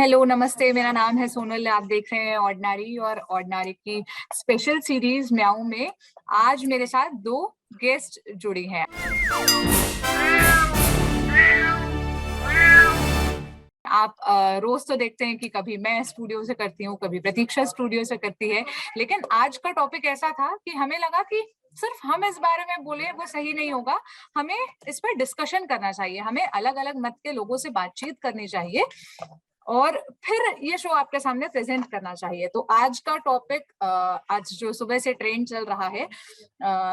Hello, नमस्ते। मेरा नाम है सोनल। आप देख रहे हैं ऑर्डिनरी और ऑर्डिनरी की स्पेशल सीरीज म्याऊ में आज मेरे साथ दो गेस्ट जुड़ी हैं। आप रोज तो देखते हैं कि कभी मैं स्टूडियो से करती हूँ, कभी प्रतीक्षा स्टूडियो से करती है, लेकिन आज का टॉपिक ऐसा था कि हमें लगा कि सिर्फ हम इस बारे में बोले वो सही नहीं होगा, हमें इस पर डिस्कशन करना चाहिए, हमें अलग अलग मत के लोगों से बातचीत करनी चाहिए और फिर ये शो आपके सामने प्रेजेंट करना चाहिए। तो आज का टॉपिक, आज जो सुबह से ट्रेंड चल रहा है,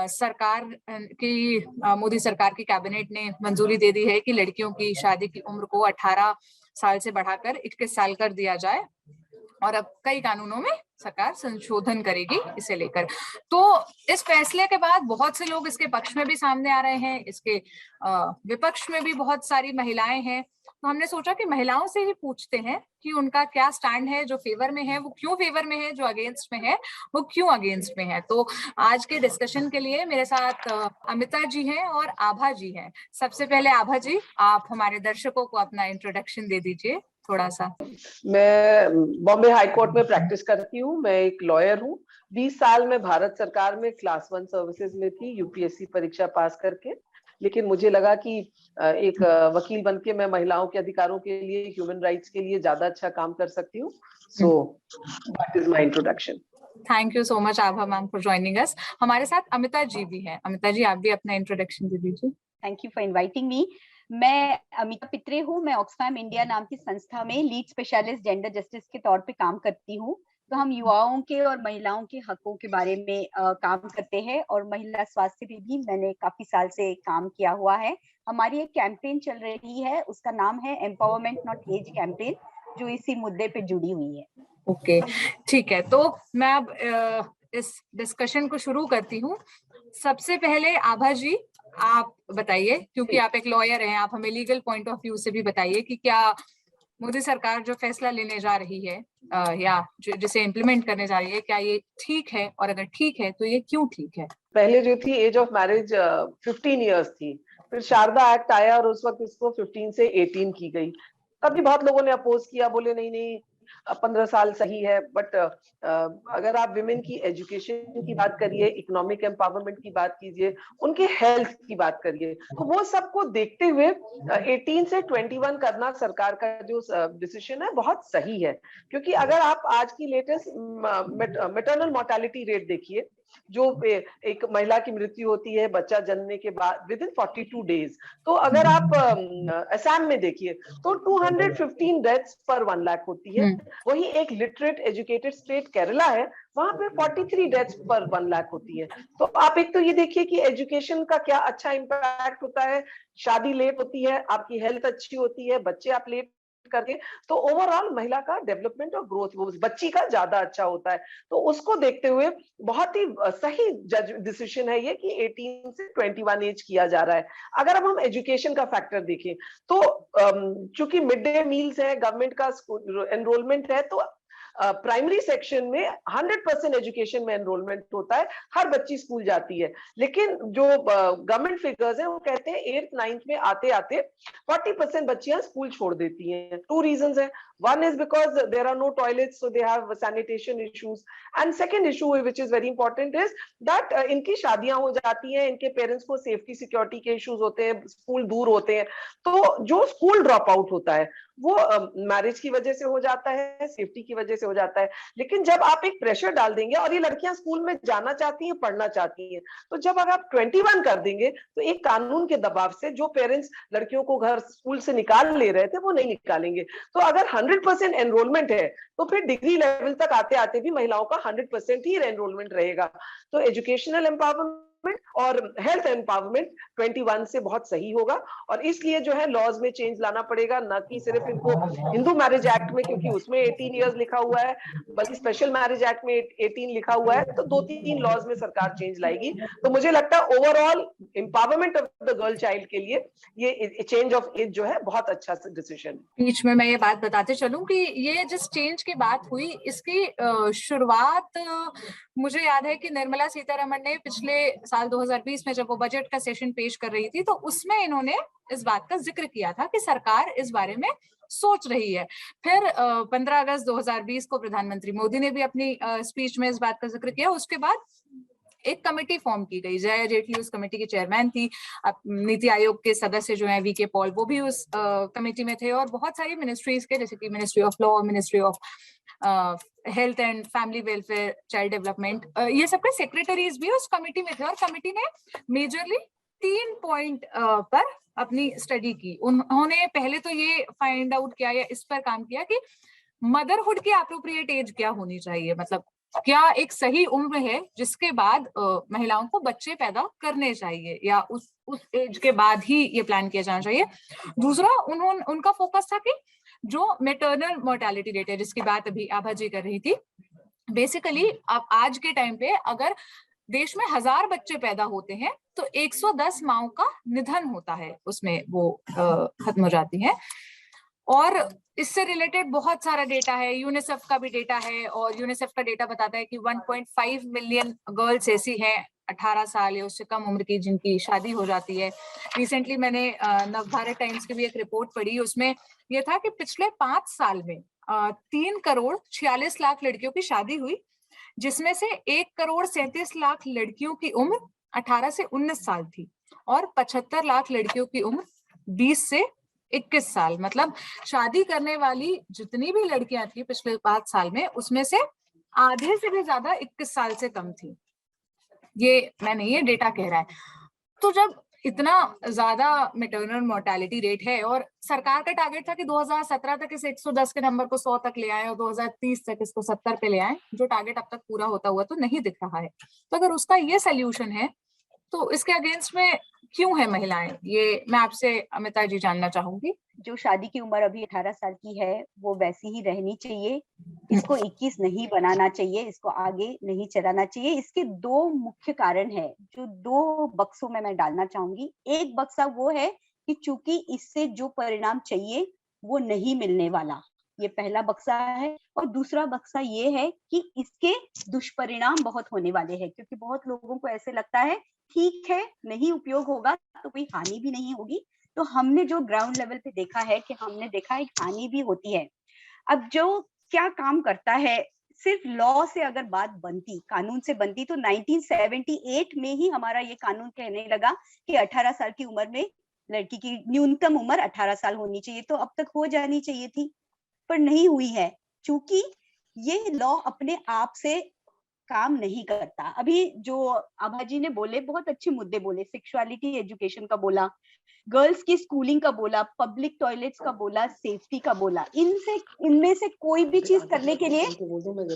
सरकार की, मोदी सरकार की कैबिनेट ने मंजूरी दे दी है कि लड़कियों की शादी की उम्र को 18 साल से बढ़ाकर 21 साल कर दिया जाए और अब कई कानूनों में सरकार संशोधन करेगी इसे लेकर। तो इस फैसले के बाद बहुत से लोग इसके पक्ष में भी सामने आ रहे हैं, इसके विपक्ष में भी बहुत सारी महिलाएं हैं। तो हमने सोचा कि महिलाओं से ही पूछते हैं कि उनका क्या स्टैंड है, जो फेवर में है वो क्यों फेवर में है, जो अगेंस्ट में है वो क्यों अगेंस्ट में है। तो आज के डिस्कशन के लिए मेरे साथ अमिता जी हैं और आभा जी हैं। सबसे पहले आभा जी, आप हमारे दर्शकों को अपना इंट्रोडक्शन दे दीजिए थोड़ा सा। मैं बॉम्बे हाई कोर्ट में प्रैक्टिस करती हूँ। मैं एक लॉयर हूँ। 20 साल में भारत सरकार में क्लास 1 सर्विसेज में थी, यूपीएससी परीक्षा पास करके। लेकिन मुझे लगा कि एक वकील बनके मैं महिलाओं के अधिकारों के लिए, ह्यूमन राइट्स के लिए ज्यादा अच्छा काम कर सकती हूँ। सो that is my introduction. Thank you so much Abha ma'am for joining us. हमारे साथ अमिता जी भी हैं। अमिता जी, आप भी अपना इंट्रोडक्शन दे दीजिए। Thank you for inviting me. मैं अमिता पित्रे हूँ। मैं ऑक्सफैम इंडिया नाम की संस्था में लीड स्पेशलिस्ट जेंडर जस्टिस के तौर पे काम करती हूँ। तो हम युवाओं के और महिलाओं के हकों के बारे में काम करते हैं और महिला स्वास्थ्य पे भी मैंने काफी साल से काम किया हुआ है। हमारी एक कैंपेन चल रही है, उसका नाम है एम्पावरमेंट नॉट एज कैंपेन, जो इसी मुद्दे पे जुड़ी हुई है। ओके, ठीक है। तो मैं अब इस डिस्कशन को शुरू करती हूँ। सबसे पहले आभा जी, आप बताइए, क्योंकि आप एक लॉयर हैं, आप हमें लीगल पॉइंट ऑफ व्यू से भी बताइए कि क्या मोदी सरकार जो फैसला लेने जा रही है या जिसे इम्प्लीमेंट करने जा रही है, क्या ये ठीक है, और अगर ठीक है तो ये क्यों ठीक है? पहले जो थी एज ऑफ मैरिज 15 इयर्स थी, फिर शारदा एक्ट आया और उस वक्त इसको 15 से 18 की गई। तभी बहुत लोगों ने अपोज किया, बोले नहीं नहीं 15 साल सही है। बट अगर आप विमेन की एजुकेशन की बात करिए, इकोनॉमिक एम्पावरमेंट की बात कीजिए, उनके हेल्थ की बात करिए, तो वो सबको देखते हुए 18 से 21 करना सरकार का जो डिसीजन है बहुत सही है। क्योंकि अगर आप आज की लेटेस्ट मैटरनल मोर्टेलिटी रेट देखिए, जो एक महिला की मृत्यु होती है बच्चा जन्मने के बाद विद इन 42 डेज, तो अगर आप असम में देखिए तो 215 डेथ्स पर 1 लाख होती है। वही एक लिटरेट एजुकेटेड स्टेट केरला है, वहां पे 43 डेथ्स पर 1 लाख होती है। तो आप एक तो ये देखिए कि एजुकेशन का क्या अच्छा इम्पैक्ट होता है। शादी लेट होती है, आपकी हेल्थ अच्छी होती है, बच्चे आप लेट करके, तो ओवरऑल महिला का डेवलपमेंट और ग्रोथ वो बच्ची का ज्यादा अच्छा होता है। तो उसको देखते हुए बहुत ही सही डिसीजन है ये कि 18 से 21 एज किया जा रहा है। अगर अब हम एजुकेशन का फैक्टर देखें तो चूंकि मिड डे मील्स है, गवर्नमेंट का एनरोलमेंट है, तो प्राइमरी सेक्शन में 100% एजुकेशन में एनरोलमेंट होता है, हर बच्ची स्कूल जाती है। लेकिन जो गवर्नमेंट फिगर्स हैं वो कहते हैं 8th 9th में आते आते 40% बच्चियां स्कूल छोड़ देती हैं। 2 रीजंस हैं। One is because there are no toilets, so they have sanitation issues. And second issue, which is very important, is that इनकी शादियां हो जाती हैं, इनके पेरेंट्स को सेफ्टी सिक्योरिटी के इश्यूज होते हैं, स्कूल दूर होते हैं, तो जो स्कूल ड्रॉप आउट होता है वो मैरिज की वजह से हो जाता है, सेफ्टी की वजह से हो जाता है। लेकिन जब आप एक प्रेशर डाल देंगे, और ये लड़कियां स्कूल में जाना चाहती हैं, पढ़ना चाहती हैं, तो जब अगर आप 21 कर देंगे तो एक कानून के दबाव से जो पेरेंट्स लड़कियों को घर स्कूल से निकाल ले रहे थे वो नहीं निकालेंगे। तो अगर 100% एनरोलमेंट है तो फिर डिग्री लेवल तक आते आते भी महिलाओं का 100% ही एनरोलमेंट रहेगा। तो एजुकेशनल एम्पावरमेंट और हेल्थ एम्पावरमेंट 21 से बहुत सही होगा। और इसलिए जो है लॉज में चेंज लाना पड़ेगा, ना कि सिर्फ इनको हिंदू मैरिज एक्ट में, क्योंकि उसमें 18 इयर्स लिखा हुआ है, बल्कि स्पेशल मैरिज एक्ट में 18 लिखा हुआ है। तो 2-3 लॉज में सरकार चेंज लाएगी। तो मुझे लगता है overall empowerment of the girl child के लिए ये चेंज ऑफ एज जो है बहुत अच्छा डिसीजन है। बीच में मैं ये बात बताते चलूं कि ये जिस चेंज की बात हुई, इसकी शुरुआत मुझे याद है कि निर्मला सीतारमण ने पिछले साल 2020 में जब वो बजट का सेशन पेश कर रही थी, तो उसमें इन्होंने इस बात का जिक्र किया था कि सरकार इस बारे में सोच रही है। फिर 15 अगस्त 2020 को प्रधानमंत्री मोदी ने भी अपनी स्पीच में इस बात का जिक्र किया। उसके बाद एक कमेटी फॉर्म की गई, जया जेटली उस कमेटी की चेयरमैन थी। नीति आयोग के सदस्य जो हैं वीके पॉल, वो भी उस कमेटी में थे, और बहुत सारी मिनिस्ट्रीज के, जैसे कि ministry of law, ministry of health and family welfare, child development, ये सबके सेक्रेटरीज भी उस कमेटी में थे। और कमेटी ने मेजरली 3 पॉइंट पर अपनी स्टडी की। उन्होंने पहले तो ये फाइंड आउट किया या इस पर काम किया कि मदरहुड की एप्रोप्रिएट एज क्या होनी चाहिए, मतलब क्या एक सही उम्र है जिसके बाद महिलाओं को बच्चे पैदा करने चाहिए, या उस एज के बाद ही ये प्लान किया जाना चाहिए। दूसरा, उनका फोकस था कि जो मैटरनल मोर्टेलिटी रेट है, जिसकी बात अभी आभा जी कर रही थी, बेसिकली अब आज के टाइम पे अगर देश में 1000 बच्चे पैदा होते हैं तो 110 माओं का निधन होता है, उसमें वो खत्म हो जाती है। और इससे रिलेटेड बहुत सारा डेटा है, यूनिसेफ का भी डेटा है, और यूनिसेफ का डेटा बताता है कि 1.5 मिलियन गर्ल्स ऐसी हैं 18 साल या उससे कम उम्र की जिनकी शादी हो जाती है। रिसेंटली मैंने नवभारत टाइम्स की भी एक रिपोर्ट पढ़ी, उसमें यह था कि पिछले 5 साल में 3 करोड़ 46 लाख लड़कियों की शादी हुई, जिसमें से 1 करोड़ 37 लाख लड़कियों की उम्र 18 से 19 साल थी, और 75 लाख लड़कियों की उम्र 20 से 21 साल। मतलब शादी करने वाली जितनी भी लड़कियां थी पिछले 5 साल में, उसमें से आधे से भी ज्यादा 21 साल से कम थी। ये मैं नहीं, ये डेटा कह रहा है। तो जब इतना ज्यादा मैटरनल मोर्टेलिटी रेट है, और सरकार का टारगेट था कि 2017 तक इस 110 के नंबर को 100 तक ले आए और 2030 तक इसको 70 पे ले आए, जो टारगेट अब तक पूरा होता हुआ तो नहीं दिख रहा है। तो अगर उसका ये सोल्यूशन है तो इसके अगेंस्ट में क्यों है महिलाएं, ये मैं आपसे अमिता जी जानना चाहूंगी। जो शादी की उम्र अभी 18 साल की है वो वैसी ही रहनी चाहिए, इसको 21 नहीं बनाना चाहिए, इसको आगे नहीं चलाना चाहिए। इसके 2 मुख्य कारण है जो 2 बक्सों में मैं डालना चाहूंगी। एक बक्सा वो है कि चूंकि इससे जो परिणाम चाहिए वो नहीं मिलने वाला, ये पहला बक्सा है। और दूसरा बक्सा ये है कि इसके दुष्परिणाम बहुत होने वाले हैं, क्योंकि बहुत लोगों को ऐसे लगता है ठीक है नहीं उपयोग होगा तो कोई हानि भी नहीं होगी। तो हमने जो ग्राउंड लेवल पे देखा है कि हमने देखा है हानि भी होती है। अब जो क्या काम करता है, सिर्फ लॉ से अगर बात बनती, कानून से बनती, तो 1978 में ही हमारा ये कानून कहने लगा कि 18 साल की उम्र में लड़की की न्यूनतम उम्र 18 साल होनी चाहिए, तो अब तक हो जानी चाहिए थी, पर नहीं हुई है, क्योंकि ये लॉ अपने आप से काम नहीं करता। अभी जो आभा जी ने बोले, बहुत अच्छे मुद्दे बोले, सेक्सुअलिटी एजुकेशन का बोला, गर्ल्स की स्कूलिंग का बोला, पब्लिक टॉयलेट्स का बोला, सेफ्टी का बोला। इनमें से कोई भी चीज करने के लिए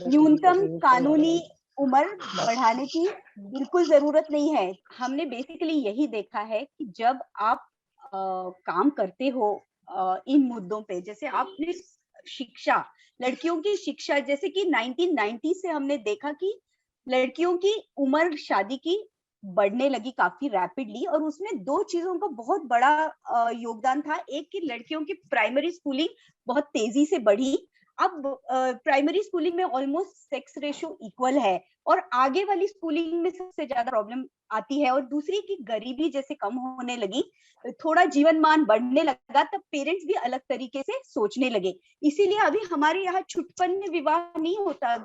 न्यूनतम कानूनी उम्र बढ़ाने की बिल्कुल जरूरत नहीं है। हमने बेसिकली यही देखा है कि जब आप काम करते हो इन मुद्दों पे, जैसे आपने शिक्षा, लड़कियों की शिक्षा, जैसे कि 1990 से हमने देखा कि लड़कियों की उम्र शादी की बढ़ने लगी काफी रैपिडली, और उसमें 2 चीजों का बहुत बड़ा योगदान था। एक कि लड़कियों की प्राइमरी स्कूलिंग बहुत तेजी से बढ़ी, अब प्राइमरी स्कूलिंग में ऑलमोस्ट सेक्स रेशियो इक्वल है, और आगे वाली स्कूलिंग में सबसे ज्यादा प्रॉब्लम आती है। और दूसरी की गरीबी जैसे कम होने लगी, थोड़ा जीवन मान बढ़ने लगा, तब पेरेंट्स भी अलग तरीके से सोचने लगे। इसीलिए अभी हमारे यहाँ छुटपन विवाह नहीं होता,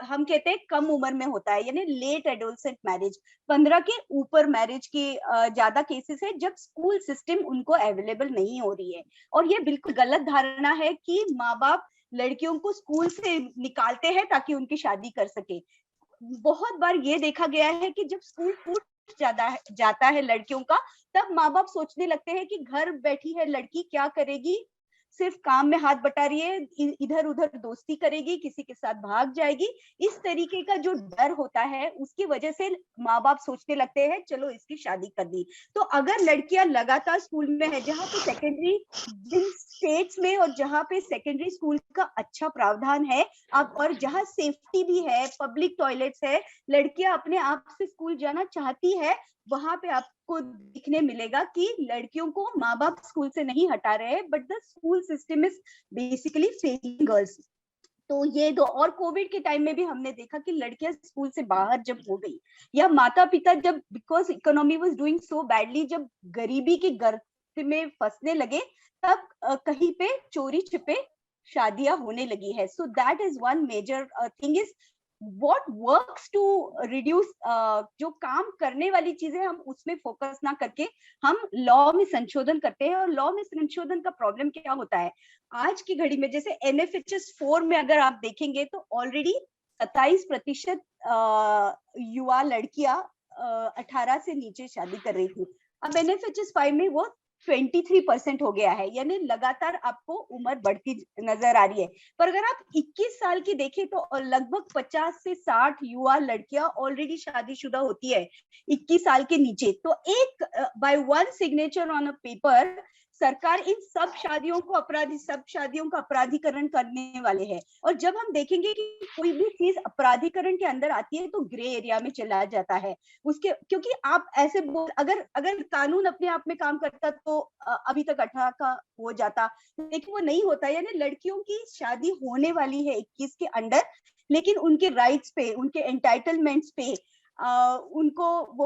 हम कहते हैं कम उम्र में होता है, यानी लेट एडोलसेंट मैरिज, 15 के ऊपर मैरिज की ज्यादा केसेस है, जब स्कूल सिस्टम उनको अवेलेबल नहीं हो रही है। और ये बिल्कुल गलत धारणा है कि माँ बाप लड़कियों को स्कूल से निकालते हैं ताकि उनकी शादी कर सके। बहुत बार ये देखा गया है कि जब स्कूल फूट जाता है लड़कियों का, तब माँ बाप सोचने लगते हैं कि घर बैठी है लड़की, क्या करेगी, सिर्फ काम में हाथ बटा रही है, इधर उधर दोस्ती करेगी, किसी के साथ भाग जाएगी। इस तरीके का जो डर होता है उसकी वजह से माँ बाप सोचने लगते हैं चलो इसकी शादी कर दी। तो अगर लड़कियां लगातार स्कूल में है, जहाँ पे सेकेंडरी, जिन स्टेट्स में और जहाँ पे सेकेंडरी स्कूल का अच्छा प्रावधान है, अब और जहाँ सेफ्टी भी है, पब्लिक टॉयलेट्स है, लड़कियां अपने आप से स्कूल जाना चाहती है, वहां पे आपको दिखने मिलेगा कि लड़कियों को माँ बाप स्कूल से नहीं हटा रहे हैं, but the school system is basically failing girls. तो ये 2, और कोविड के टाइम में भी हमने देखा कि लड़कियां स्कूल से बाहर जब हो गई, या माता पिता जब, because economy was doing so badly, जब गरीबी की में फंसने लगे, तब कहीं पे चोरी छिपे शादियां होने लगी है. So that is one major thing is what works to reduce जो काम करने वाली चीजें हम उसमें फोकस ना करके हम लॉ में संशोधन करते हैं. और लॉ में संशोधन का प्रॉब्लम क्या होता है आज की घड़ी में, जैसे NFHS 4 में अगर आप देखेंगे तो ऑलरेडी 27% युवा लड़कियां 18 से नीचे शादी कर रही थी. अब NFHS 5 में वो 23% हो गया है, यानी लगातार आपको उम्र बढ़ती नजर आ रही है. पर अगर आप 21 साल की देखें तो लगभग 50 से 60 युवा लड़कियां ऑलरेडी शादीशुदा होती है 21 साल के नीचे. तो एक by one signature on a paper सरकार इन सब शादियों का अपराधीकरण करने वाले हैं. और जब हम देखेंगे कि कोई भी चीज अपराधीकरण के अंदर आती है तो ग्रे एरिया में चला जाता है उसके, क्योंकि आप ऐसे अगर कानून अपने आप में काम करता तो अभी तक 18 का हो जाता, लेकिन वो नहीं होता. यानी लड़कियों की शादी होने वाली है 21 के अंडर, लेकिन उनके राइट्स पे, उनके एंटाइटलमेंट्स पे उनको वो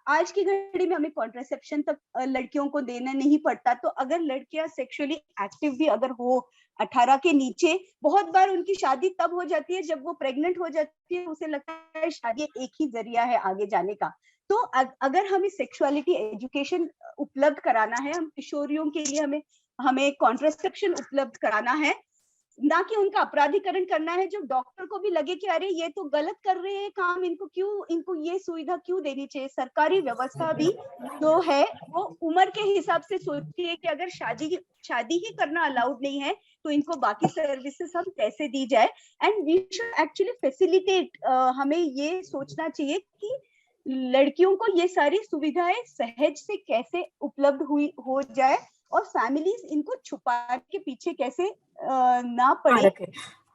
आज की घड़ी में हमें कॉन्ट्रासेप्शन तक लड़कियों को देना नहीं पड़ता. तो अगर लड़कियां सेक्सुअली एक्टिव भी अगर हो 18 के नीचे, बहुत बार उनकी शादी तब हो जाती है जब वो प्रेग्नेंट हो जाती है. उसे लगता है शादी एक ही जरिया है आगे जाने का. तो अगर हमें सेक्सुअलिटी एजुकेशन उपलब्ध कराना है, हम किशोरियों के लिए हमें कॉन्ट्रासेप्शन उपलब्ध कराना है, ना कि उनका अपराधीकरण करना है. जो डॉक्टर को भी लगे कि अरे ये तो गलत कर रहे हैं काम, इनको ये सुविधा क्यों देनी चाहिए. सरकारी व्यवस्था भी जो है वो उम्र के हिसाब से सोचती है कि अगर शादी ही करना अलाउड नहीं है तो इनको बाकी सर्विसेज हम कैसे दी जाए. And we should actually facilitate, हमें ये सोचना चाहिए कि लड़कियों को ये सारी सुविधाएं सहज से कैसे उपलब्ध हो जाए और फैमिलीज इनको छुपा के पीछे कैसे ना पड़े.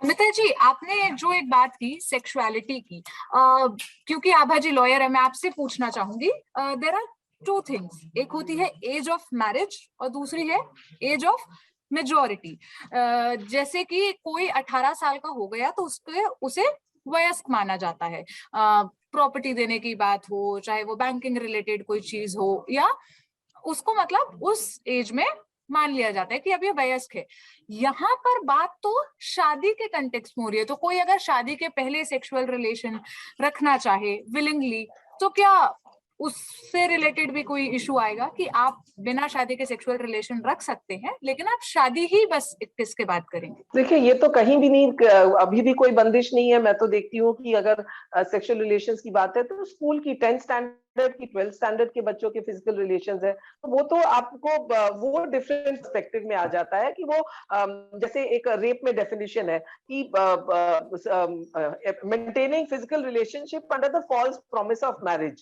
अमिता जी, आपने जो एक बात की सेक्सुअलिटी की, क्योंकि आभा जी लॉयर है, मैं आपसे पूछना चाहूंगी, देयर आर टू थिंग्स. एक होती है एज ऑफ मैरिज और दूसरी है एज ऑफ मेजॉरिटी. जैसे कि कोई 18 साल का हो गया तो उसे वयस्क माना जाता है. प्रॉपर्टी देने की बात हो, चाहे वो बैंकिंग रिलेटेड कोई चीज हो, या उसको मतलब उस एज में मान लिया जाता है कि अब ये वयस्क है. यहाँ पर बात तो शादी के कंटेक्स्ट में हो रही है. तो कोई अगर शादी के पहले सेक्सुअल रिलेशन रखना चाहे विलिंगली, तो क्या उससे रिलेटेड भी कोई इशू आएगा कि आप बिना शादी के सेक्सुअल रिलेशन रख सकते हैं लेकिन आप शादी ही बस 21 के बाद करेंगे? देखिए, ये तो कहीं भी नहीं, अभी भी कोई बंदिश नहीं है. मैं तो देखती हूँ कि अगर सेक्सुअल रिलेशंस की बात है तो स्कूल की 10th स्टैंडर्ड की 12th स्टैंडर्ड के बच्चों के फिजिकल रिलेशंस है, तो वो तो आपको वो डिफरेंट पर्सपेक्टिव में आ जाता है कि वो जैसे एक रेप में डेफिनेशन है कि maintaining physical relationship under the false promise of marriage,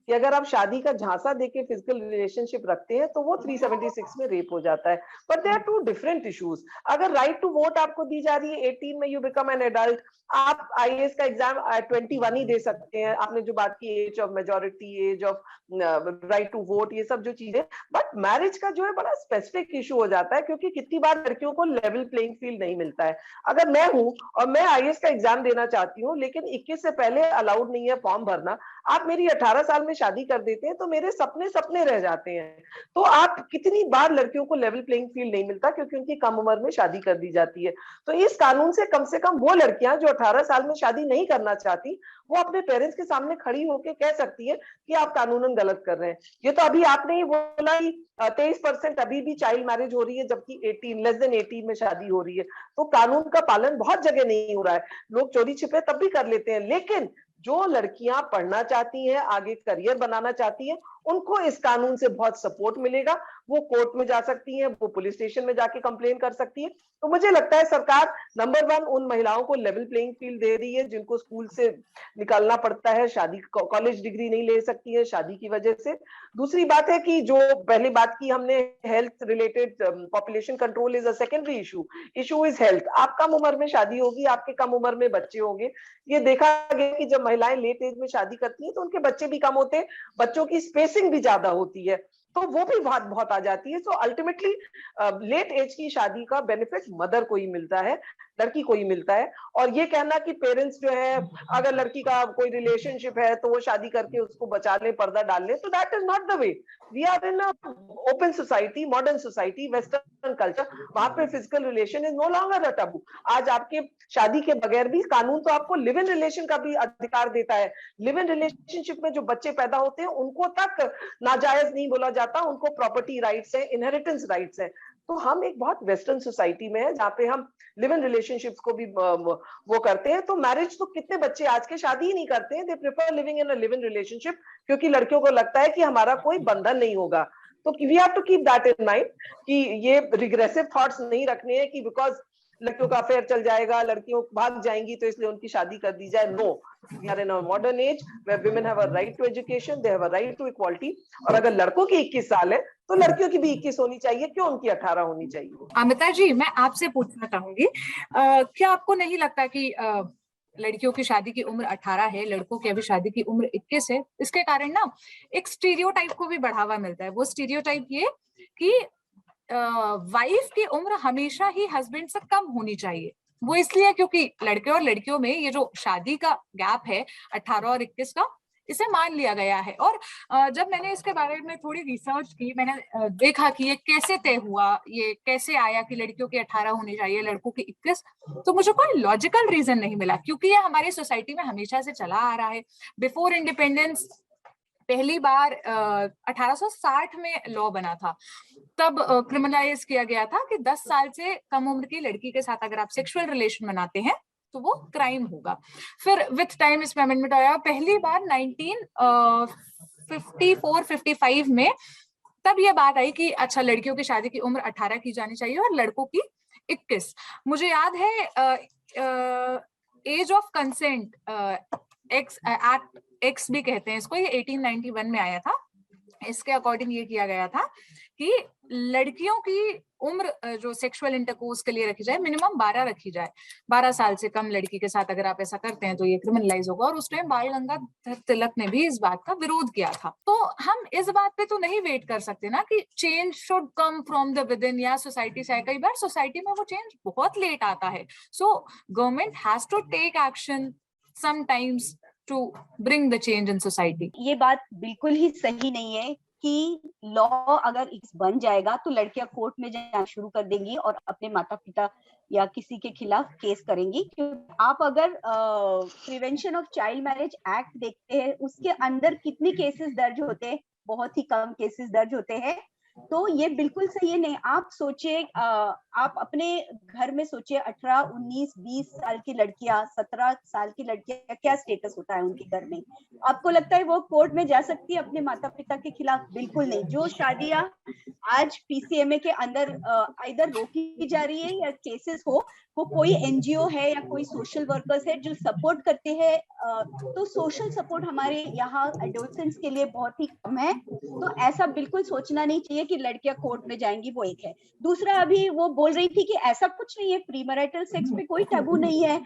कि अगर आप शादी का झांसा देके फिजिकल रिलेशनशिप रखते हैं तो वो 376 में रेप हो जाता है. But they are two different issues. अगर राइट टू वोट आपको दी जा रही है 18 में, यू बिकम एन एडल्ट, आप IAS का एग्जाम 21 ही दे सकते हैं. आपने जो बात की age of majority, age of right to vote, ये सब जो चीजें, बट मैरिज का जो है बड़ा स्पेसिफिक इशू हो जाता है, क्योंकि कितनी बार लड़कियों को लेवल प्लेइंग फील्ड नहीं मिलता है. अगर मैं हूं और मैं IAS का एग्जाम देना चाहती हूँ लेकिन 21 से पहले अलाउड नहीं है फॉर्म भरना, आप मेरी 18 साल में शादी कर देते हैं तो मेरे सपने रह जाते हैं. तो आप कितनी बार लड़कियों को लेवल प्लेइंग फील्ड नहीं मिलता क्योंकि उनकी कम उम्र में शादी कर दी जाती है. तो इस कानून से कम वो लड़कियां जो 18 साल में शादी नहीं करना चाहती, वो अपने पेरेंट्स के सामने खड़ी होकर कह सकती है कि आप कानूनन गलत कर रहे हैं. ये तो अभी आपने ही बोला कि 23% अभी भी चाइल्ड मैरिज हो रही है, जबकि 18 लेस देन 18 में शादी हो रही है. तो कानून का पालन बहुत जगह नहीं हो रहा है. लोग चोरी छिपे तब भी कर लेते हैं, लेकिन जो लड़कियां पढ़ना चाहती हैं, आगे करियर बनाना चाहती हैं, उनको इस कानून से बहुत सपोर्ट मिलेगा. वो कोर्ट में जा सकती हैं, वो पुलिस स्टेशन में जाके कंप्लेन कर सकती है. तो मुझे लगता है सरकार नंबर 1 उन महिलाओं को लेवल प्लेइंग फील्ड दे रही है जिनको स्कूल से निकालना पड़ता है, शादी कॉलेज डिग्री नहीं ले सकती है शादी की वजह से. दूसरी बात है कि जो पहली बात की हमने, health related population control is a secondary issue is health. आप कम उम्र में शादी होगी, आपके कम उम्र में बच्चे होंगे. ये देखा गया कि जब महिलाएं लेट एज में शादी करती हैं तो उनके बच्चे भी कम होते हैं, बच्चों की स्पेसिंग भी ज्यादा होती है. तो वो भी बहुत बहुत आ जाती है। सो अल्टीमेटली लेट एज की शादी का बेनिफिट मदर को ही मिलता है, लड़की को ही मिलता है। और ये कहना कि पेरेंट्स जो है अगर लड़की का कोई रिलेशनशिप है तो वो शादी करके उसको बचा ले, पर्दा डाल ले, तो that is not the way. We are in open society, modern society, western culture, वहां पे physical relation is no longer a taboo. आज आपके शादी के बगैर भी कानून तो आपको लिव इन रिलेशन का भी अधिकार देता है। लिव इन रिलेशनशिप में जो बच्चे पैदा होते हैं उनको तक नाजायज नहीं बोला जाता, उनको प्रॉपर्टी राइट्स है, इनहेरिटेंस राइट्स है। तो हम एक बहुत वेस्टर्न सोसाइटी में है जहाँ पे हम लिव इन रिलेशनशिप्स को भी वो करते हैं। तो मैरिज तो कितने बच्चे आज के शादी ही नहीं करते हैं, they prefer living in a live in relationship, क्योंकि लड़कियों को लगता है कि हमारा कोई बंधन नहीं होगा। तो we have to keep that in mind कि ये रिग्रेसिव थॉट्स नहीं रखने हैं कि बिकॉज लड़कियों का अफेयर चल जाएगा, लड़कियों भाग जाएंगी तो इसलिए उनकी शादी कर दी जाए। No, we are in a modern age where women have a right to education, they have a right to equality. और अगर लड़कों की 21 साल है तो लड़कियों की भी 21 होनी चाहिए, क्यों उनकी 18 होनी चाहिए? अमिता जी, मैं आपसे पूछना चाहूंगी, क्या आपको नहीं लगता कि लड़कियों की शादी की उम्र 18 है, लड़कों की अभी शादी की उम्र 21 है? इसके कारण ना एक स्टीरियोटाइप को भी बढ़ावा मिलता है। वो स्टीरियोटाइप ये कि वाइफ की उम्र हमेशा ही हस्बैंड से कम होनी चाहिए। वो इसलिए क्योंकि लड़के और लड़कियों में ये जो शादी का गैप है 18 और 21 का, इसे मान लिया गया है। और जब मैंने इसके बारे में थोड़ी रिसर्च की, मैंने देखा कि ये कैसे तय हुआ, ये कैसे आया कि लड़कियों की 18 होनी चाहिए, लड़कों की 21, तो मुझे कोई लॉजिकल रीजन नहीं मिला, क्योंकि ये हमारी सोसाइटी में हमेशा से चला आ रहा है। बिफोर इंडिपेंडेंस पहली बार 1860 में लॉ बना था, तब क्रिमिनलाइज किया गया था कि 10 साल से कम उम्र की लड़की के साथ अगर आप सेक्सुअल रिलेशन बनाते हैं तो वो क्राइम होगा। फिर विथ टाइम इसमें अमेंडमेंट आया, पहली बार 1954-55 में, तब ये बात आई कि अच्छा, लड़कियों की शादी की उम्र 18 की जानी चाहिए और लड़कों की 21। मुझे याद है age of consent act X भी कहते हैं इसको, ये 1891 में आया था। इसके अकॉर्डिंग ये किया गया था कि लड़कियों की उम्र जो सेक्सुअल इंटरकोर्स के लिए रखी जाए मिनिमम 12 रखी जाए। 12 साल से कम लड़की के साथ अगर आप ऐसा करते हैं तो ये क्रिमिनलाइज होगा। और उस टाइम बाल गंगाधर तिलक ने भी इस बात का विरोध किया था। तो हम इस बात पे तो नहीं वेट कर सकते ना कि change should come from the with in या सोसाइटी से। कई बार सोसाइटी में वो चेंज बहुत लेट आता है। So government has to take action sometimes to bring the change in society. ये बात बिल्कुल ही सही नहीं है कि लॉ अगर बन जाएगा तो लड़कियां कोर्ट में जाना शुरू कर देंगी और अपने माता पिता या किसी के खिलाफ केस करेंगी। क्योंकि आप अगर prevention of child marriage act देखते हैं, उसके अंदर कितने केसेस दर्ज होते हैं? बहुत ही कम केसेस दर्ज होते हैं। तो ये बिल्कुल सही है नहीं। आप सोचिए, आप अपने घर में सोचिए, 18, 19, 20 साल की लड़कियां, 17 साल की लड़कियां, क्या स्टेटस होता है उनके घर में? आपको लगता है वो कोर्ट में जा सकती है अपने माता पिता के खिलाफ? बिल्कुल नहीं। जो शादियां आज पीसीएमए के अंदर इधर रोकी जा रही है या केसेस हो, वो कोई एनजीओ है या कोई सोशल वर्कर्स है जो सपोर्ट करते हैं। तो सोशल सपोर्ट हमारे यहाँ एडोलसेंट्स के लिए बहुत ही कम है। तो ऐसा बिल्कुल सोचना नहीं चाहिए कि लड़कियां कोर्ट में जाएंगी, वो एक है। दूसरा, अभी वो बोल रही थी कि ऐसा कुछ नहीं है, प्री मैरिटल सेक्स पे कोई टैबू नहीं है,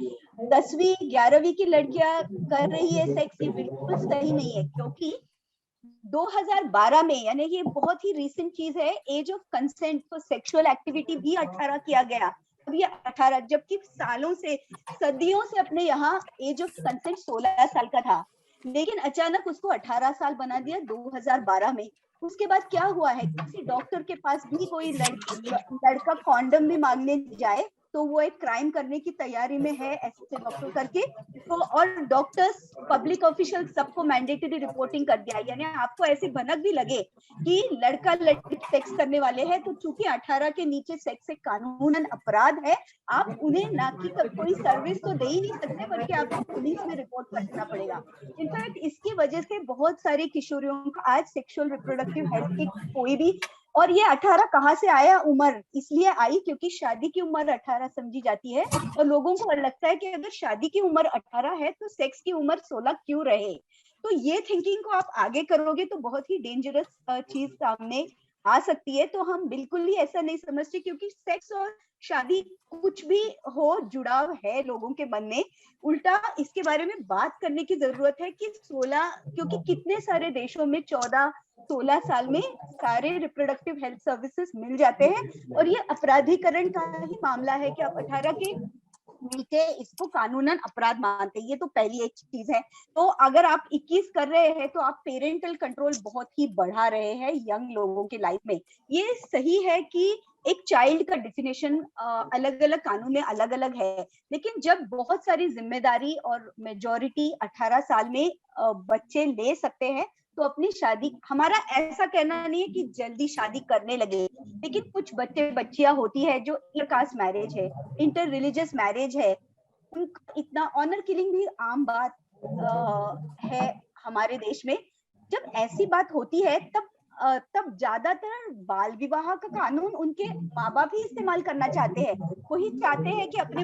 10वीं 11वीं की लड़कियां कर रही है सेक्स, ये बिल्कुल सही नहीं है। क्योंकि 2012 में, यानी ये बहुत ही रिसेंट चीज है, age of consent for sexual activity भी 18 किया गया। अब ये 18, जबकि सालों से, सदियों से अपने यहाँ एज ऑफ कंसेंट 16 साल का था, लेकिन अचानक उसको 18 साल बना दिया 2012 में। उसके बाद क्या हुआ है, किसी डॉक्टर के पास भी कोई लड़का कॉन्डम भी मांगने जाए तो वो एक क्राइम करने की तैयारी में है, ऐसे डॉक्टर करके। तो और डॉक्टर्स, पब्लिक ऑफिशियल, सबको मैंडेटरी रिपोर्टिंग कर दिया। यानी आपको ऐसी भनक भी लगे कि लड़का लड़की सेक्स करने वाले हैं, तो चूंकि 18 के नीचे सेक्स एक कानूनन अपराध है, आप उन्हें ना कि कोई सर्विस तो दे ही नहीं सकते, बल्कि आपको पुलिस में रिपोर्ट करना पड़ेगा। इनफैक्ट इसकी वजह से बहुत सारी किशोरियों को आज सेक्सुअल रिप्रोडक्टिव हेल्थ की कोई भी, और ये 18 कहाँ से आया उम्र? इसलिए आई क्योंकि शादी की उम्र 18 समझी जाती है और लोगों को लगता है कि अगर शादी की उम्र 18 है तो सेक्स की उम्र 16 क्यों रहे। तो ये थिंकिंग को आप आगे करोगे तो बहुत ही डेंजरस चीज सामने आ सकती है, तो हम बिल्कुल ही ऐसा नहीं समझते, क्योंकि सेक्स और शादी कुछ भी हो, जुड़ाव है लोगों के मन में। उल्टा इसके बारे में बात करने की जरूरत है कि 16, क्योंकि कितने सारे देशों में 14-16 साल में सारे रिप्रोडक्टिव हेल्थ सर्विसेज मिल जाते हैं, और ये अपराधीकरण का ही मामला है कि आप 18 के नीचे इसको कानूनन अपराध मानते हैं। ये तो पहली एक चीज है। तो अगर आप 21 कर रहे हैं तो आप पेरेंटल कंट्रोल बहुत ही बढ़ा रहे हैं यंग लोगों की लाइफ में। ये सही है कि एक चाइल्ड का डेफिनेशन अलग अलग कानून में अलग अलग है, लेकिन जब बहुत सारी जिम्मेदारी और मेजॉरिटी 18 साल में बच्चे ले सकते हैं, तो अपनी शादी, हमारा ऐसा कहना नहीं है कि जल्दी शादी करने लगे, लेकिन कुछ बच्चे बच्चियां होती है जो इंटरकास्ट मैरिज है, इंटर रिलीजियस मैरिज है, उनका इतना ऑनर किलिंग भी आम बात है हमारे देश में। जब ऐसी बात होती है तब ज्यादातर बाल विवाह का कानून उनके माँ बाप ही इस्तेमाल करना चाहते हैं। वही चाहते हैं कि अपने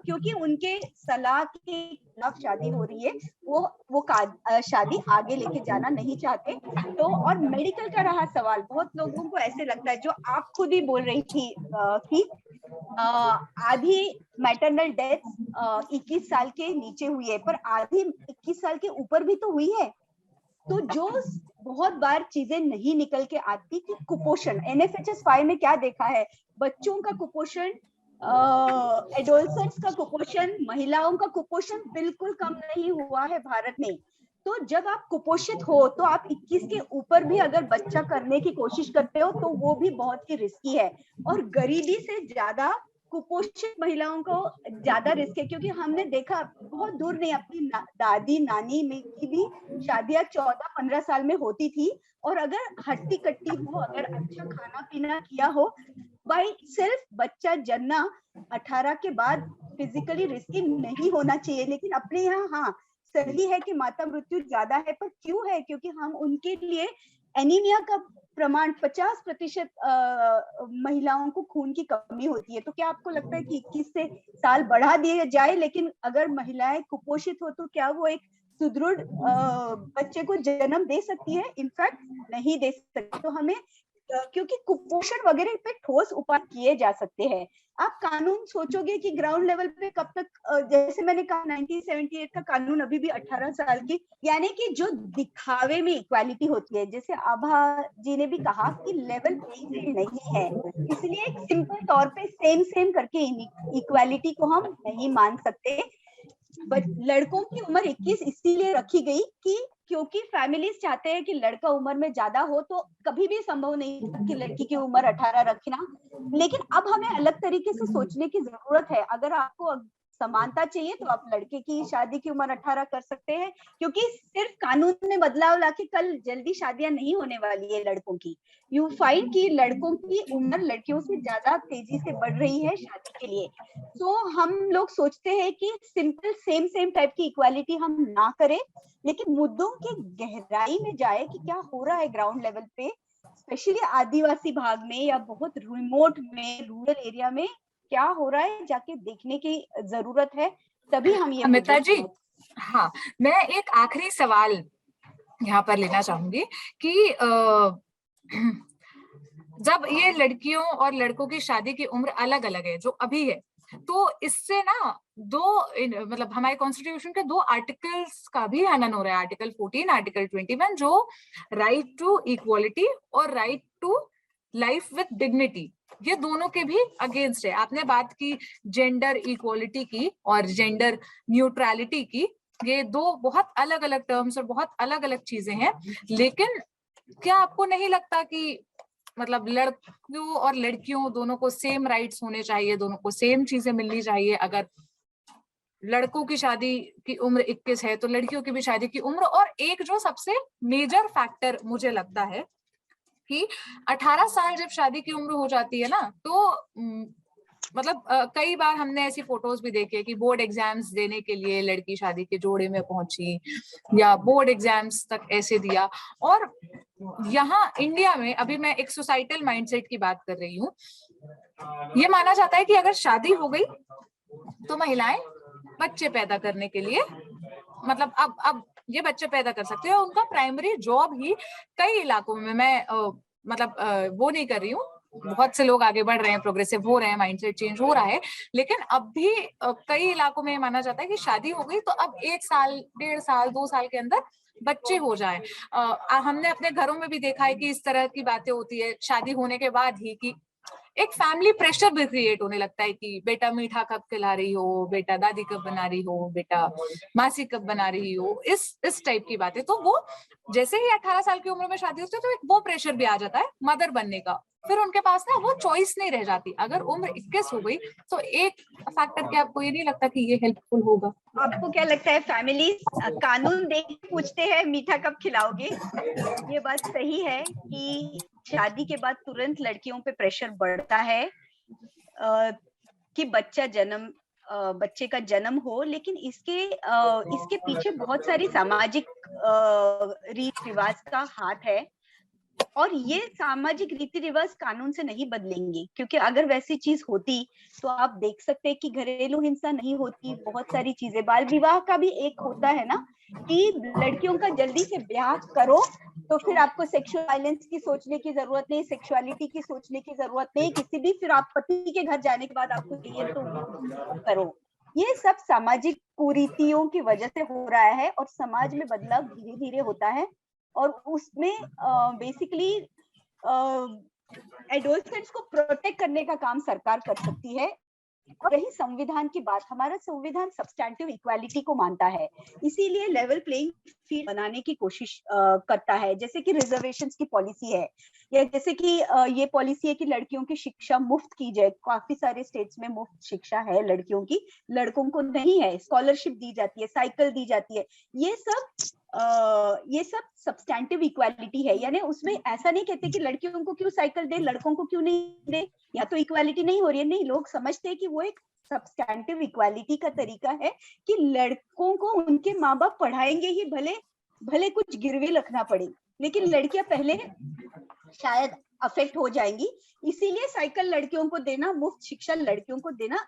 क्योंकि उनके सलाह के खिलाफ शादी हो रही है, वो शादी आगे लेके जाना नहीं चाहते। तो और मेडिकल का रहा सवाल, बहुत लोगों को ऐसे लगता है, जो आप खुद ही बोल रही थी कि आधी मैटरनल डेथ 21 साल के नीचे हुई है, पर आधी 21 साल के ऊपर भी तो हुई है। तो जो बहुत बार चीजें नहीं निकल के आती कि कुपोषण, NFHS 5 में क्या देखा है, बच्चों का कुपोषण, एडोलसेंट्स का कुपोषण, महिलाओं का कुपोषण बिल्कुल कम नहीं हुआ है भारत में। तो जब आप कुपोषित हो, तो आप 21 के ऊपर भी अगर बच्चा करने की कोशिश करते हो तो वो भी बहुत ही रिस्की है। और गरीबी से ज्यादा कुपोषित महिलाओं को ज्यादा रिस्क है, क्योंकि हमने देखा बहुत दूर नहीं, अपनी दादी नानी में की भी शादियां 14-15 साल में होती थी, और अगर हट्टी कट्टी हो, अगर अच्छा खाना पीना किया हो, बाई सेल्फ बच्चा जन्ना 18 के बाद फिजिकली रिस्की नहीं होना चाहिए। लेकिन अपने यहाँ हाँ सही है कि माता मृत्यु ज्यादा है, पर क्यों है? क्योंकि हम उनके लिए एनीमिया का प्रमाण 50% महिलाओं को खून की कमी होती है। तो क्या आपको लगता है कि 21 से साल बढ़ा दिए जाए, लेकिन अगर महिलाएं कुपोषित हो तो क्या वो एक सुदृढ़ बच्चे को जन्म दे सकती है? इनफैक्ट नहीं दे सकती। तो हमें क्योंकि कुपोषण वगैरह पे ठोस उपाय किए जा सकते हैं। आप कानून सोचोगे कि ग्राउंड लेवल पे कब तक, जैसे मैंने कहा 1978 का कानून अभी भी 18 साल की, यानी कि जो दिखावे में इक्वालिटी होती है, जैसे आभा जी ने भी कहा कि लेवल प्लेइंग फील्ड नहीं है, इसलिए एक सिंपल तौर पे सेम करके इक्वालिटी को हम नहीं मान सकते। बट लड़कों की उम्र 21 इसीलिए रखी गई कि क्योंकि फैमिलीज चाहते हैं कि लड़का उम्र में ज्यादा हो, तो कभी भी संभव नहीं था कि लड़की की उम्र 18 रखना। लेकिन अब हमें अलग तरीके से सोचने की जरूरत है। अगर आपको समानता चाहिए तो आप लड़के की शादी की उम्र 18 कर सकते हैं, क्योंकि सिर्फ कानून में बदलाव लाके कल जल्दी शादियां नहीं होने वाली है लड़कों की। यू फाइंड कि लड़कों की उम्र लड़कियों से ज्यादा तेजी से बढ़ रही है शादी के लिए। तो हम लोग सोचते हैं कि सिंपल सेम टाइप की इक्वालिटी हम ना करें, लेकिन मुद्दों की गहराई में जाए कि क्या हो रहा है ग्राउंड लेवल पे, स्पेशली आदिवासी भाग में या बहुत रिमोट में, रूरल एरिया में क्या हो रहा है, जाके देखने की जरूरत है। तभी हम ये अमिता जी, हाँ, मैं एक आखिरी सवाल यहाँ पर लेना चाहूंगी कि जब ये लड़कियों और लड़कों की शादी की उम्र अलग अलग है जो अभी है, तो इससे ना मतलब हमारे कॉन्स्टिट्यूशन के 2 आर्टिकल्स का भी हनन हो रहा है, आर्टिकल 14, आर्टिकल 21, जो राइट टू इक्वालिटी और right to life with dignity, ये दोनों के भी अगेंस्ट है। आपने बात की जेंडर इक्वालिटी की और जेंडर न्यूट्रलिटी की, ये 2 बहुत अलग अलग टर्म्स और बहुत अलग अलग चीजें हैं। लेकिन क्या आपको नहीं लगता कि मतलब लड़कियों और लड़कियों दोनों को सेम राइट्स होने चाहिए, दोनों को सेम चीजें मिलनी चाहिए? अगर लड़कों की शादी की उम्र 21 है तो लड़कियों की भी शादी की उम्र। और एक जो सबसे मेजर फैक्टर मुझे लगता है कि 18 साल जब शादी की उम्र हो जाती है ना, तो मतलब कई बार हमने ऐसी फोटोज भी देखी है कि बोर्ड एग्जाम्स देने के लिए लड़की शादी के जोड़े में पहुंची या बोर्ड एग्जाम्स तक ऐसे दिया। और यहाँ इंडिया में अभी मैं एक सोसाइटल माइंडसेट की बात कर रही हूँ, ये माना जाता है कि अगर शादी हो गई तो महिलाएं बच्चे पैदा करने के लिए, मतलब अब ये बच्चे पैदा कर सकते हैं। उनका प्राइमरी जॉब ही कई इलाकों में, मैं मतलब वो नहीं कर रही हूँ, बहुत से लोग आगे बढ़ रहे हैं, प्रोग्रेसिव हो रहे हैं, माइंडसेट चेंज हो रहा है, लेकिन अब भी कई इलाकों में माना जाता है कि शादी हो गई तो अब 1 साल, 1.5 साल, 2 साल के अंदर बच्चे हो जाएं। हमने अपने घरों में भी देखा है कि इस तरह की बातें होती है शादी होने के बाद ही, कि एक फैमिली प्रेशर भी क्रिएट होने लगता है कि बेटा मीठा कब खिला रही हो, बेटा दादी कब बना रही हो, बेटा मासी कब बना रही हो, इस टाइप की बातें। तो वो जैसे ही 18 साल की उम्र में शादी होती है तो एक वो प्रेशर भी आ जाता है मदर बनने का, फिर उनके पास ना वो चॉइस नहीं रह जाती। अगर उम्र 21 हो गई तो एक फैक्टर के आपको ये नहीं लगता कि ये हेल्पफुल होगा? आपको क्या लगता है फैमिली कानून देख के पूछते हैं मीठा कब खिलाओगे? ये बात सही है कि शादी के बाद तुरंत लड़कियों पे प्रेशर बढ़ता है कि बच्चे का जन्म हो, लेकिन इसके पीछे बहुत सारी सामाजिक रीत रिवाज का हाथ है, और ये सामाजिक रीति रिवाज कानून से नहीं बदलेंगे, क्योंकि अगर वैसी चीज होती तो आप देख सकते हैं कि घरेलू हिंसा नहीं होती, बहुत सारी चीजें। बाल विवाह का भी एक होता है ना कि लड़कियों का जल्दी से ब्याह करो तो फिर आपको सेक्सुअल वायलेंस की सोचने की जरूरत नहीं, सेक्सुअलिटी की सोचने की जरूरत नहीं, किसी भी, फिर आप पति के घर जाने के बाद आपको चाहिए तो करो। ये सब सामाजिक कुरीतियों की वजह से हो रहा है, और समाज में बदलाव धीरे धीरे होता है, और उसमें बेसिकली एडोलसेंट्स को प्रोटेक्ट करने का काम सरकार कर सकती है। और रही संविधान की बात, हमारा संविधान सब्सटैंटिव इक्वालिटी को मानता है, इसीलिए लेवल प्लेइंग फील्ड बनाने की कोशिश करता है। जैसे कि रिजर्वेशंस की पॉलिसी है, या जैसे कि ये पॉलिसी है कि लड़कियों की शिक्षा मुफ्त की जाए। काफी सारे स्टेट्स में मुफ्त शिक्षा है लड़कियों की, लड़कों को नहीं है। स्कॉलरशिप दी जाती है, साइकिल दी जाती है। ये सब सब्सटैंटिव इक्वालिटी है, यानी उसमें ऐसा नहीं कहते कि लड़कियों को क्यों साइकिल दे, लड़कों को क्यों नहीं दे, या तो इक्वालिटी नहीं हो रही है। नहीं, लोग समझते हैं कि वो एक सब्सटैंटिव इक्वालिटी का तरीका है कि लड़कों को उनके माँ बाप पढ़ाएंगे ही, भले कुछ गिरवी रखना पड़े, लेकिन लड़कियां पहले शायद अफेक्ट हो जाएंगी। इसीलिए साइकिल लड़कियों को देना, मुफ्त शिक्षा लड़कियों को देना,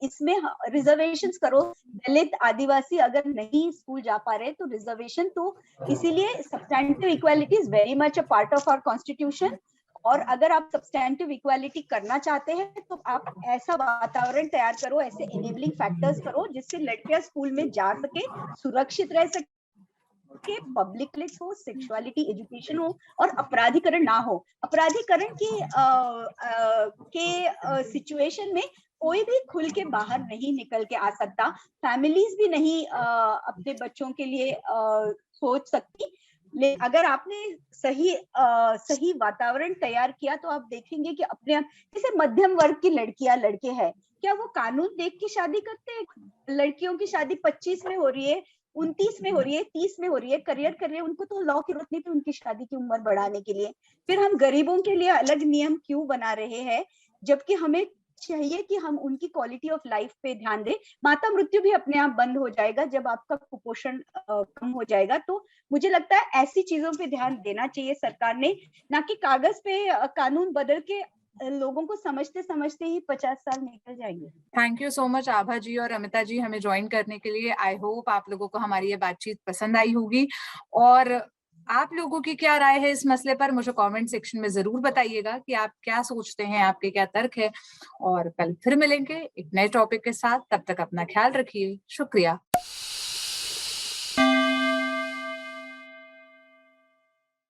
इसमें रिजर्वेशंस करो। दलित आदिवासी अगर नहीं स्कूल जा पा रहे तो रिजर्वेशन, तो इसीलिए substantive equality is very much a part of our constitution. और अगर आप सब्सटैंटिव इक्वालिटी करना चाहते हैं तो आप ऐसा वातावरण तैयार करो, ऐसे इनेबलिंग फैक्टर्स करो जिससे लड़कियां स्कूल में जा सके, सुरक्षित रह सके, के पब्लिक लिट्स हो, सेक्सुअलिटी एजुकेशन हो, और अपराधीकरण ना हो। अपराधीकरण के सिचुएशन में कोई भी खुल के बाहर नहीं निकल के आ सकता, फैमिलीज भी नहीं अपने बच्चों के लिए सोच सकती। लेकिन अगर आपने सही वातावरण तैयार किया तो आप देखेंगे कि अपने, जैसे मध्यम वर्ग की लड़कियां लड़के हैं, क्या वो कानून देख के शादी करते हैं? लड़कियों की शादी 25 में हो रही है, 29 में हो रही है, 30 में हो रही है, करियर कर रहे हैं, उनको तो लॉ की जरूरत नहीं थी उनकी शादी की उम्र बढ़ाने के लिए। फिर हम गरीबों के लिए अलग नियम क्यों बना रहे हैं, जबकि हमें चाहिए कि हम उनकी क्वालिटी ऑफ लाइफ पे ध्यान दें। माता मृत्यु भी अपने आप बंद हो जाएगा जब आपका कुपोषण कम हो जाएगा। तो मुझे लगता है ऐसी चीजों पे ध्यान देना चाहिए सरकार ने, ना कि कागज पे कानून बदल के लोगों को समझते समझते ही 50 साल निकल जाएंगे। थैंक यू सो मच आभा जी और अमिता जी हमें ज्वाइन करने के लिए। आई होप आप लोगों को हमारी ये बातचीत पसंद आई होगी, और आप लोगों की क्या राय है इस मसले पर मुझे कमेंट सेक्शन में जरूर बताइएगा कि आप क्या सोचते हैं, आपके क्या तर्क है। और कल फिर मिलेंगे एक नए टॉपिक के साथ, तब तक अपना ख्याल रखिए। शुक्रिया।